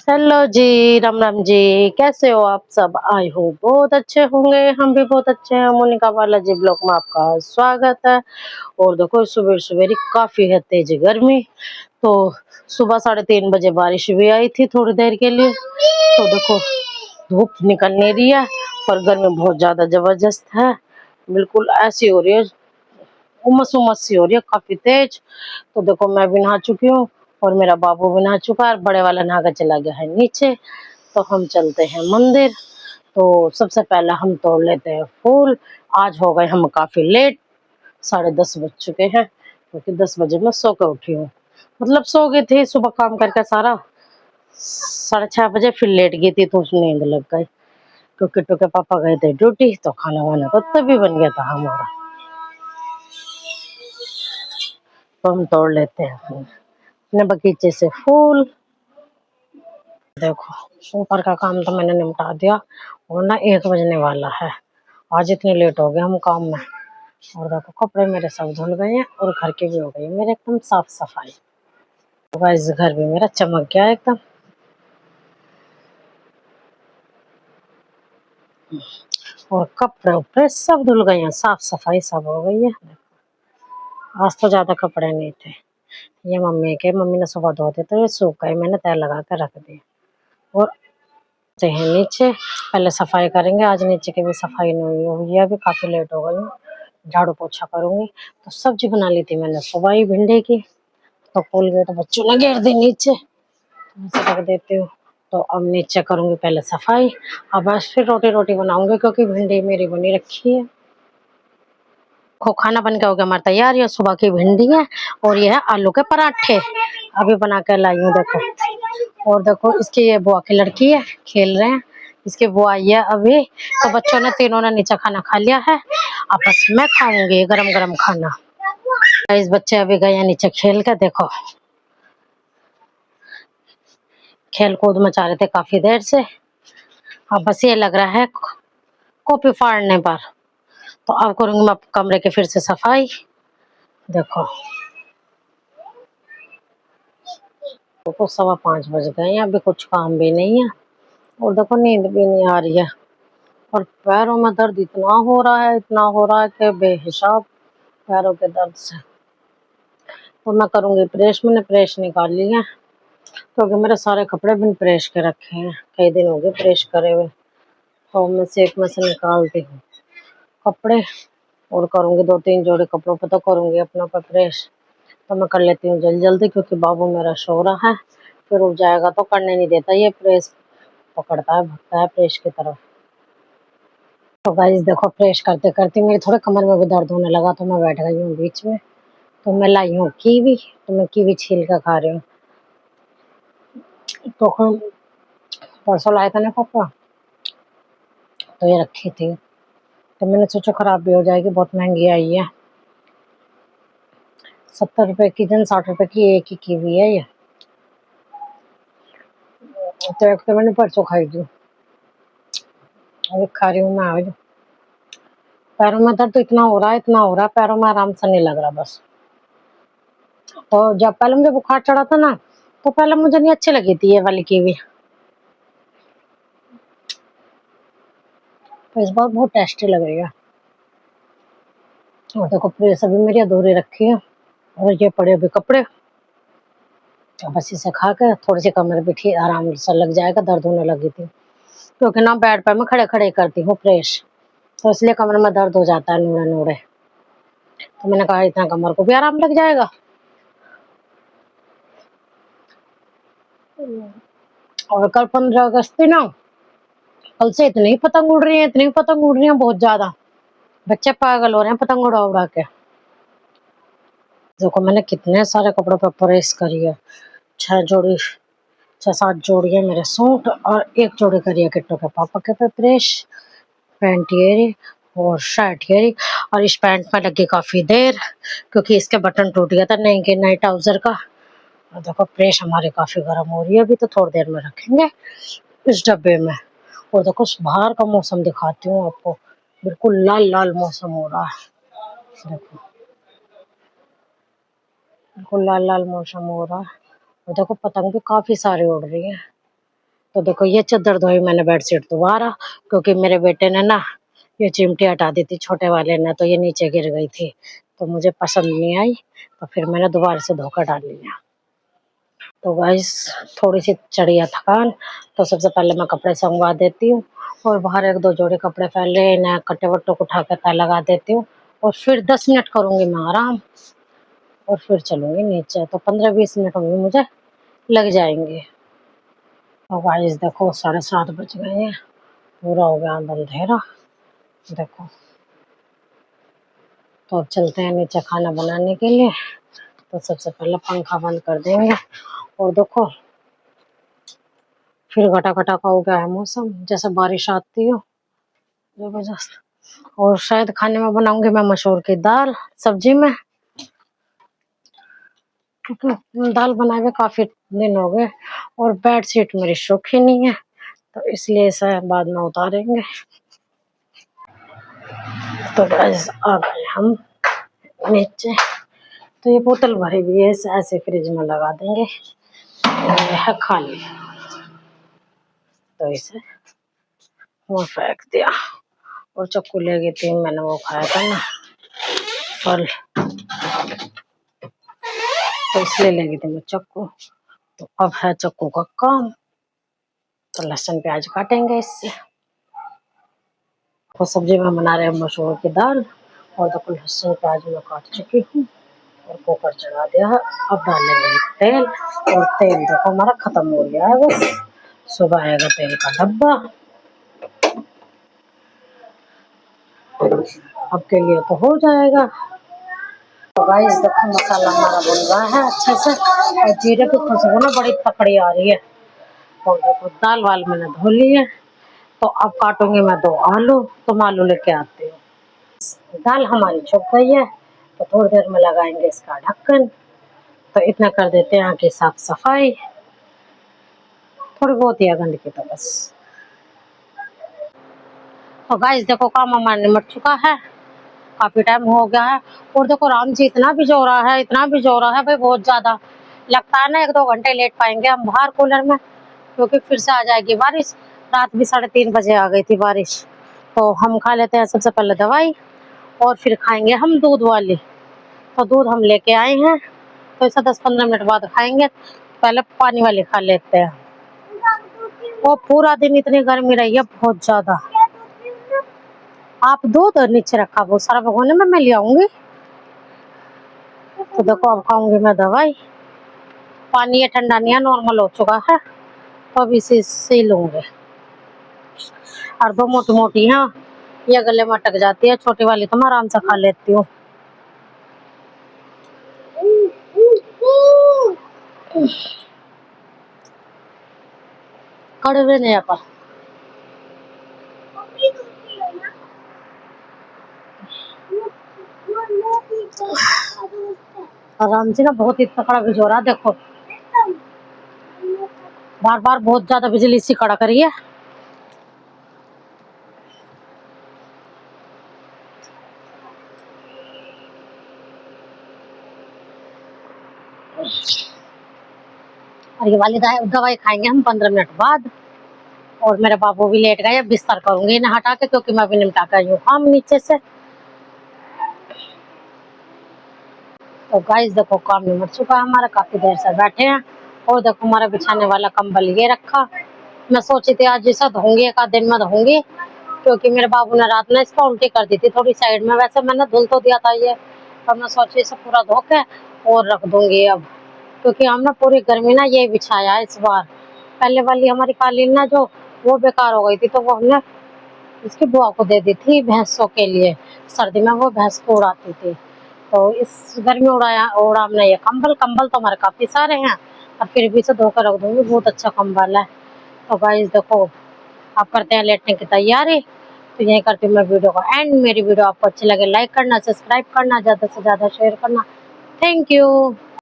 Hello जी, राम राम जी। कैसे हो आप सब? आई हो बहुत अच्छे होंगे। हम भी बहुत अच्छे हैं। मोनिका बालाजी ब्लॉग में आपका स्वागत है। और देखो सुबह सवेरे काफी है तेज गर्मी। तो सुबह 3:30 बजे बारिश भी आई थी थोड़ी देर के लिए। तो देखो धूप निकल नहीं रही है, पर गर्मी बहुत ज्यादा जबरदस्त है। बिल्कुल ऐसी हो रही है, उमस उमस सी हो रही है काफी तेज। तो देखो मैं भी नहा चुकी हूँ और मेरा बाबू भी नहा चुका है, बड़े वाला नहा कर चला गया है नीचे। तो हम चलते हैं मंदिर। तो सबसे पहले हम तोड़ लेते हैं फूल। आज हो गए हम काफी लेट, 10:30 बज चुके हैं, क्योंकि 10 बजे मैं सो के उठी हूँ। मतलब सो गई थी सुबह काम करके सारा, 6:30 बजे फिर लेट गई थी तो नींद लग गई। क्योंकि टुके पापा गए थे ड्यूटी, तो खाना वाना तो तभी बन गया था हमारा। तो हम तोड़ लेते हैं अपने बगीचे से फूल। देखो ऊपर का काम तो मैंने निपटा दिया, और ना 1 बजने वाला है। आज इतने लेट हो गए हम काम में। और देखो कपड़े मेरे सब धुल गए हैं और घर की भी हो गई है मेरे एकदम साफ सफाई। तो गाइस घर भी मेरा चमक गया एकदम। और कपड़े उपड़े सब धुल गए हैं, साफ सफाई सब हो गई है। आज तो ज्यादा कपड़े नहीं थे, ये मम्मी ने सुबह धो दिए तो ये सूख गए, मैंने तय लगा कर रख दिए। और हैं नीचे, पहले सफाई करेंगे। आज नीचे की भी सफाई नहीं हुई है, अभी काफी लेट हो गई हूँ। झाड़ू पोछा करूंगी। तो सब्जी बना ली थी मैंने सुबह ही भिंडी की, तो कोलगेट बच्चों ने घेर दी नीचे, ऐसे रख देती हूँ। तो अब नीचे करूंगी पहले सफाई, अब बस फिर रोटी रोटी बनाऊंगी, क्योंकि भिंडी मेरी बनी रखी है। खाना बन के हो गया हमारा तैयार। ये सुबह की भिंडी है और ये है आलू के पराठे, अभी बना के लाई हूँ देखो। और देखो इसकी ये बुआ की लड़की है, खेल रहे हैं। इसकी बुआ आई है अभी। तो बच्चों ने तीनों ने नीचे खाना खा लिया है, आपस में खाऊंगी गरम गरम खाना। इस बच्चे अभी गए हैं नीचे खेल के, देखो खेल कूद मचा रहे थे काफी देर से। अब बस ये लग रहा है कॉपी फाड़ने पर। तो अब करूंगी मैं कमरे के फिर से सफाई। देखो तो 5:15 बज गए हैं, अभी कुछ काम भी नहीं है। और देखो नींद भी नहीं आ रही है, और पैरों में दर्द इतना हो रहा है, इतना हो रहा है कि बेहिसाब पैरों के दर्द से। तो मैं करूंगी प्रेस। मैंने प्रेस निकाल ली है, क्योंकि मेरे सारे कपड़े भी प्रेस के रखे हैं, कई दिन हो गए प्रेस करे हुए। तो मैं से एक में से निकालती हूँ कपड़े, और करूंगी 2-3 जोड़े कपड़ों पर तो करूंगी अपना पर प्रेस। तो मैं कर लेती हूँ जल्दी जल्दी, क्योंकि बाबू मेरा सो रहा है, फिर उठ जाएगा तो करने नहीं देता, ये प्रेस पकड़ता है भगता है प्रेस की तरफ। तो गाइस देखो प्रेस करते करते मेरी थोड़े कमर में भी दर्द होने लगा, तो मैं बैठ गई हूँ बीच में। तो मैं लाई हूँ कीवी, तो मैं कीवी छील कर खा रही हूँ। तो हम परसों लाए थे ना पापा, तो ये रखी थी, तो मैंने सोचा खराब भी हो जाएगी, बहुत महंगी आई है। 70 रुपए की जन 60 रुपए की एक ही कीवी है ये। तो एक तो मैंने परसों खाई थी, अभी खा रही हूँ मैं आज। पैरों में दर्द तो इतना हो रहा है, इतना हो रहा है, पैरों में आराम से नहीं लग रहा बस। तो जब पहले मुझे बुखार चढ़ा था ना, तो पहले मुझे नहीं अच्छी लगी थी ये वाली कीवी, तो इस बार बहुत टेस्टी लग रही है। और देखो प्रेस अभी मेरी अधूरी रखी है, और ये पड़े अभी कपड़े। बस इसे खा के थोड़ी सी कमर भी ठीक आराम सा लग जाएगा, दर्द होने लगी थी, क्योंकि ना बेड पर मैं खड़े खड़े करती हूँ प्रेस, तो इसलिए कमर में दर्द हो जाता है नूड़े नूड़े। तो मैंने कहा इतना कमर को भी आराम लग जाएगा। और कल 15 अगस्त थी ना, कल से इतनी पतंग उड़ रही है, इतनी पतंग उड़ रही है बहुत ज्यादा, बच्चे पागल हो रहे हैं पतंग उड़ा उड़ा के। देखो मैंने कितने सारे कपड़ों पर प्रेस करी है, 6 जोड़ी 6-7 जोड़ी है मेरे सूट, और 1 जोड़ी करी है किट्टू के पापा के पे प्रेस। पैंट ये और शर्ट ये, और इस पैंट में लगी काफी देर, क्योंकि इसके बटन टूट गया था नई के नए ट्राउजर का। और देखो प्रेस हमारी काफी गर्म हो रही है, अभी तो थोड़ी देर में रखेंगे इस डब्बे में। और देखो बाहर का मौसम दिखाती हूँ आपको, बिल्कुल लाल लाल मौसम हो रहा है। देखो बिल्कुल लाल लाल मौसम हो रहा है। और देखो पतंग भी काफी सारी उड़ रही है। तो देखो ये चादर धोई मैंने बेडशीट दोबारा, क्योंकि मेरे बेटे ने ना ये चिमटी हटा दी थी छोटे वाले ने, तो ये नीचे गिर गई थी, तो मुझे पसंद नहीं आई, तो फिर मैंने दोबारा से धोकर डाल लिया। तो गाइस थोड़ी सी चढ़ी है थकान, तो सबसे पहले मैं कपड़े संगवा देती हूँ, और बाहर एक दो जोड़े कपड़े पहले इन्हें कट्टे वट्टों को उठा कर तय लगा देती हूँ, और फिर 10 मिनट करूँगी मैं आराम, और फिर चलूँगी नीचे। तो 15-20 मिनट होंगे मुझे लग जाएंगे। तो गाइस देखो 7:30 बज गए हैं, पूरा हो गया अंधेरा देखो। तो अब चलते हैं नीचे खाना बनाने के लिए। तो सबसे पहले पंखा बंद कर देंगे, और देखो फिर घटा घटा का हो गया है मौसम, जैसे बारिश आती हो जबरदस्त। और शायद खाने में बनाऊंगी मैं मसूर की दाल सब्जी में, क्योंकि दाल बनाए हुए काफी दिन हो गए, और बेडशीट मेरी सूखी नहीं है, तो इसलिए इसे बाद में उतारेंगे। तो गाइस आ गए हम नीचे। तो ये बोतल भरी हुई है, इसे ऐसे फ्रिज में लगा देंगे, ये है खाली, तो इसे वो फेंक दिया। और चक्कू ले गई थी मैंने, वो खाया था ना फल, तो इसलिए ले गई थी मैं चक्कू। तो अब है चक्कू का काम, तो लहसुन प्याज काटेंगे इससे। तो सब्जी में बना रहे हैं मसूर की दाल, और देखो लहसुन प्याज में काट चुकी हूँ, और कुकर चढ़ा दिया है। अब डालेंगे तेल, और तेल देखो हमारा खत्म हो गया है, बस सुबह आएगा तेल का डब्बा। अब के लिए तो हो जाएगा। तो गाइस देखो मसाला हमारा बन रहा है अच्छे से, और जीरे की खुशबू ना बड़ी तकड़ी आ रही है। और देखो दाल वाल मैंने धो ली है, तो अब काटूंगी मैं 2 आलू, तुम आलू लेके आते हो। दाल हमारी छुप गई है, तो थोड़ी देर में लगाएंगे इसका ढक्कन। तो इतना कर देते हैं यहाँ की साफ सफाई, थोड़ी बहुत ही है गंदगी तो बस। तो गाइस देखो काम हमारा निमट चुका है, काफी टाइम हो गया है। और देखो राम जी इतना भिजो रहा है, इतना भिजो रहा है भाई, बहुत ज्यादा लगता है ना 1-2 घंटे लेट पाएंगे हम बाहर कूलर में, क्योंकि फिर से आ जाएगी बारिश। रात भी 3:30 बजे आ गई थी बारिश। तो हम खा लेते हैं सबसे पहले दवाई, और फिर खाएंगे हम दूध वाली। तो दूध हम लेके आए हैं, तो इसे 10-15 मिनट बाद खाएंगे। पहले पानी वाली खा लेते हैं। वो पूरा दिन इतनी गर्मी रही है बहुत ज्यादा। आप दूध नीचे रखा वो सारा भगोने में मैं ले आऊंगी। तो देखो अब खाऊंगी मैं दवाई। पानी ये ठंडा नहीं है, नॉर्मल हो चुका है, तो अब इसे से लूंगे। और 2 मोटी मोटी है, ये गले में अटक जाती है, छोटी वाली तो मैं आराम से खा लेती हूँ। कड़वे नहीं आता। आराम से ना बहुत ही तकड़ा भिजो रहा, देखो बार बार बहुत ज्यादा बिजली सी कड़क रही है। और ये वाली दवाई खाएंगे हम 15 मिनट बाद। और मेरे बाबू भी लेट गए, बिस्तर करूंगी ना हटा के, क्योंकि मैं भी निपटा कर यूँ हम नीचे से। तो गाइस देखो काम निमट चुका है हमारा, काफी देर से बैठे हैं। और देखो हमारा बिछाने वाला कंबल ये रखा, मैं सोची थी आज इसे धोंगी, 1 आध दिन में धोंगी, क्योंकि मेरे बाबू ने रात में इसको उल्टी कर दी थी थोड़ी साइड में। वैसे मैंने धुल तो दिया था ये, तो मैं सोची इसे पूरा धो के और रख दूंगी अब, क्योंकि हम ना पूरी गर्मी ना ये बिछाया है इस बार। पहले वाली हमारी कालीन ना जो वो बेकार हो गई थी, तो वो हमने इसकी बुआ को दे दी थी भैंसों के लिए, सर्दी में वो भैंस को उड़ाती थी। तो इस गर्मी उड़ा हमने ये कंबल। कंबल तो हमारे काफी सारे हैं, और फिर भी इसे धोकर रख दूंगी, बहुत अच्छा कंबल है। तो गाइस देखो आप करते हैं लेटने की तैयारी। तो यही करती हूँ मैं वीडियो को एंड। मेरी वीडियो आपको अच्छी लगे लाइक करना, सब्सक्राइब करना, ज्यादा से ज्यादा शेयर करना। Thank you.